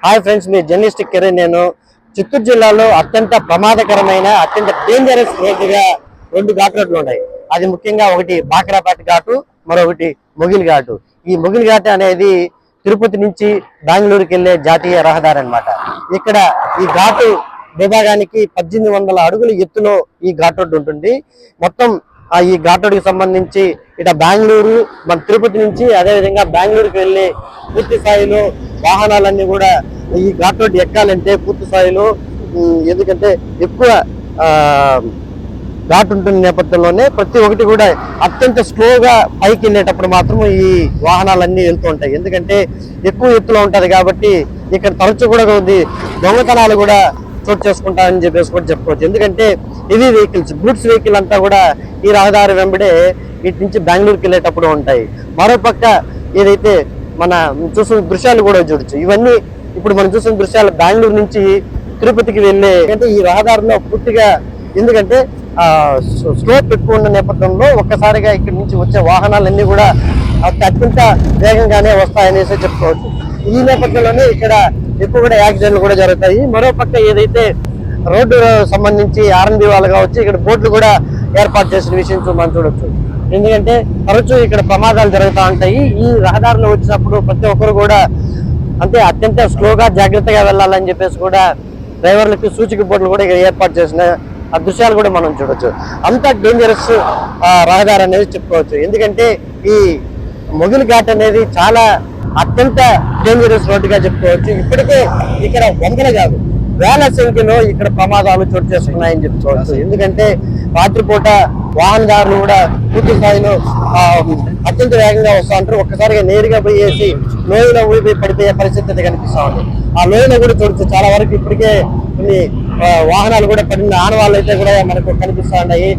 Hi friends, మీ journalist Kiran. నేను చిత్తూరు జిల్లాలో అత్యంత ప్రమాదకరమైన అత్యంత డేంజరస్ రోడ్డుగా రెండు ఘాట్ రోడ్లు ఉన్నాయి. అది ముఖ్యంగా ఒకటి బాక్రాపేట ఘాటు, మరొకటి మొగిల్ ఘాటు. ఈ మొగిల్ ఘాట్ అనేది తిరుపతి నుంచి బెంగళూరుకి వెళ్లే జాతీయ రహదారి అన్నమాట. ఇక్కడ ఈ ఘాటు విభాగానికి 1800 అడుగుల ఎత్తులో ఈ ఘాట్ రోడ్డు ఉంటుంది. మొత్తం ఈ ఘాట్ రోడ్డుకి సంబంధించి ఇట బెంగళూరు, మన తిరుపతి నుంచి అదేవిధంగా బెంగళూరుకి వెళ్ళే పూర్తి స్థాయిలో వాహనాలన్నీ కూడా ఈ ఘాట్ రోడ్డు ఎక్కాలంటే పూర్తి స్థాయిలో, ఎందుకంటే ఎక్కువ ఘాట్ ఉంటున్న నేపథ్యంలోనే ప్రతి ఒక్కటి కూడా అత్యంత స్లోగా పైకి వెళ్ళేటప్పుడు మాత్రం ఈ వాహనాలన్నీ వెళ్తూ ఉంటాయి. ఎందుకంటే ఎక్కువ ఎత్తులో ఉంటది కాబట్టి ఇక్కడ తరచు కూడా ఉంది దొంగతనాలు కూడా చోటు చేసుకుంటారని చెప్పేసి కూడా చెప్పుకోవచ్చు. ఎందుకంటే హెవీ వెహికల్స్, గూడ్స్ వెహికల్ అంతా కూడా ఈ రహదారి వెంబడే వీటి నుంచి బెంగళూరుకి వెళ్ళేటప్పుడు ఉంటాయి. మరోపక్క ఏదైతే మన చూసిన దృశ్యాలు కూడా చూడొచ్చు. ఇవన్నీ ఇప్పుడు మనం చూసిన దృశ్యాలు బెంగళూరు నుంచి తిరుపతికి వెళ్ళే, అంటే ఈ రహదారిలో పూర్తిగా ఎందుకంటే స్లోప్ ఎక్కువ ఉన్న నేపథ్యంలో ఒక్కసారిగా ఇక్కడి నుంచి వచ్చే వాహనాలన్నీ కూడా అత్యంత వేగంగానే వస్తాయనేసి చెప్పుకోవచ్చు. ఈ నేపథ్యంలోనే ఇక్కడ ఎక్కువ కూడా యాక్సిడెంట్లు కూడా జరుగుతాయి. మరోపక్క ఏదైతే రోడ్డు సంబంధించి ఆర్ఎన్బి వాళ్ళు కావచ్చు, ఇక్కడ బోర్డులు కూడా ఏర్పాటు చేసిన విషయం మనం చూడొచ్చు. ఎందుకంటే తరచూ ఇక్కడ ప్రమాదాలు జరుగుతూ ఉంటాయి. ఈ రహదారిలో వచ్చినప్పుడు ప్రతి ఒక్కరు కూడా అంటే అత్యంత స్లోగా జాగ్రత్తగా వెళ్ళాలని చెప్పేసి కూడా డ్రైవర్లకి సూచిక బోర్డులు కూడా ఇక్కడ ఏర్పాటు చేసిన ఆ దృశ్యాలు కూడా మనం చూడొచ్చు. అంత డేంజరస్ రహదారి అనేది చెప్పుకోవచ్చు. ఎందుకంటే ఈ మొగిల్ ఘాట్ అనేది చాలా అత్యంత డేంజరస్ రోడ్డుగా చెప్పుకోవచ్చు. ఇప్పటికే ఇక్కడ వందలు కాదు వేల సంఖ్యలో ఇక్కడ ప్రమాదాలు చోటు చేసుకున్నాయని చెప్పుకోవచ్చు. ఎందుకంటే రాత్రిపూట వాహనదారులు కూడా పూర్తి స్థాయిలో అత్యంత వేగంగా వస్తూ ఉంటారు. ఒక్కసారిగా నేరుగా పోయేసి లోయలో ఊడిపోయి పడిపోయే పరిస్థితి కనిపిస్తూ ఉంది. ఆ లోయలో కూడా చూడొచ్చు చాలా వరకు ఇప్పటికే కొన్ని వాహనాలు కూడా పడిన ఆనవాళ్ళు అయితే కూడా మనకు కనిపిస్తూ ఉన్నాయి.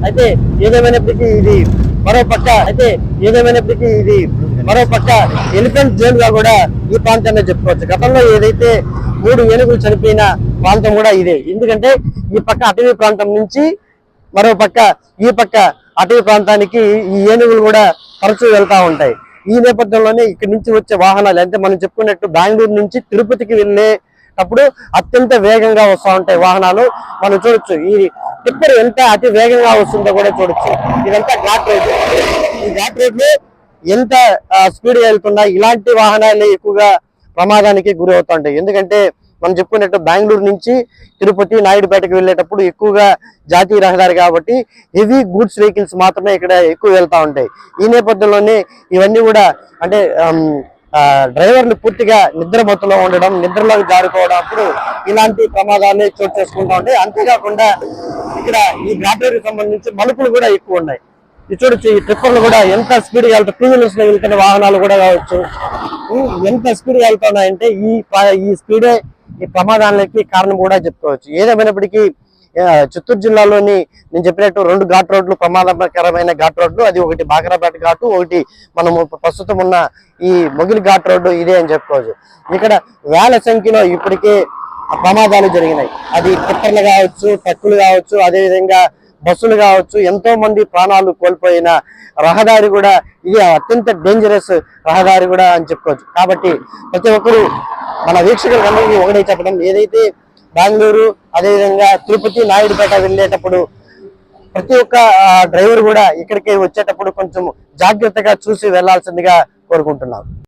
అయితే ఏదేమైనప్పటికీ ఇది మరోపక్క ఎలిఫెంట్ జోన్ గా కూడా ఈ ప్రాంతాన్ని చెప్పుకోవచ్చు. గతంలో ఏదైతే 3 ఏనుగులు చనిపోయిన ప్రాంతం కూడా ఇదే. ఎందుకంటే ఈ పక్క అటవీ ప్రాంతం నుంచి మరోపక్క ఈ పక్క అటవీ ప్రాంతానికి ఈ ఏనుగులు కూడా తరచూ వెళ్తా ఉంటాయి. ఈ నేపథ్యంలోనే ఇక్కడి నుంచి వచ్చే వాహనాలు అంటే మనం చెప్పుకున్నట్టు బెంగళూరు నుంచి తిరుపతికి వెళ్ళేటప్పుడు అత్యంత వేగంగా వస్తూ ఉంటాయి వాహనాలు. మనం చూడొచ్చు ఈ టిప్పర్ ఎంత అతి వేగంగా వస్తుందో కూడా చూడొచ్చు. ఇదంతా ఘాట్ రోడ్. ఈ ఘాట్ రోడ్ లో ఎంత స్పీడ్ వెళ్తున్నా ఇలాంటి వాహనాలు ఎక్కువగా ప్రమాదానికి గురి అవుతూ ఉంటాయి. ఎందుకంటే మనం చెప్పుకున్నట్టు బెంగళూరు నుంచి తిరుపతి, నాయుడుపేటకి వెళ్ళేటప్పుడు ఎక్కువగా జాతీయ రహదారి కాబట్టి హెవీ గూడ్స్ వెహికల్స్ మాత్రమే ఇక్కడ ఎక్కువ వెళ్తూ ఉంటాయి. ఈ నేపథ్యంలోనే ఇవన్నీ కూడా అంటే డ్రైవర్లు పూర్తిగా నిద్రమత్తులో ఉండడం, నిద్రలోకి జారుకోవడం, అప్పుడు ఇలాంటి ప్రమాదాలు చోటు చేసుకుంటూ ఉంటాయి. అంతేకాకుండా ఇక్కడ ఈ ఘాట్ రోడ్డుకి సంబంధించి మలుపులు కూడా ఎక్కువ ఉన్నాయి. ఇది చూడొచ్చు, ఈ ట్రిప్పర్లు కూడా ఎంత స్పీడ్ గా వెళ్తాయి. 2 వీలర్స్ లో వెళ్తున్న వాహనాలు కూడా కావచ్చు ఎంత స్పీడ్ గా వెళ్తున్నాయంటే ఈ స్పీడే ఈ ప్రమాదాలకి కారణం కూడా చెప్పుకోవచ్చు. ఏదేమైనప్పటికీ చిత్తూరు జిల్లాలోని నేను చెప్పినట్టు 2 ఘాట్ రోడ్లు ప్రమాదకరమైన ఘాట్ రోడ్లు. అది ఒకటి బాక్రాపేట ఘాటు, ఒకటి మనము ప్రస్తుతం ఉన్న ఈ మొగిల్ ఘాట్ రోడ్డు ఇదే అని చెప్పుకోవచ్చు. ఇక్కడ వేల సంఖ్యలో ఇప్పటికే ప్రమాదాలు జరిగినాయి. అది టిప్పర్లు కావచ్చు, ట్రక్కులు కావచ్చు, అదేవిధంగా బస్సులు కావచ్చు. ఎంతో మంది ప్రాణాలు కోల్పోయిన రహదారి కూడా ఇది అత్యంత డేంజరస్ రహదారి కూడా అని చెప్పుకోవచ్చు. కాబట్టి ప్రతి ఒక్కరు మన వీక్షకులందరికీ ఒకటే చెప్పడం, ఏదైతే బెంగళూరు అదేవిధంగా తిరుపతి, నాయుడుపేట వెళ్ళేటప్పుడు ప్రతి ఒక్క డ్రైవర్ కూడా ఇక్కడికి వచ్చేటప్పుడు కొంచెం జాగ్రత్తగా చూసి వెళ్లాల్సిందిగా కోరుకుంటున్నాం.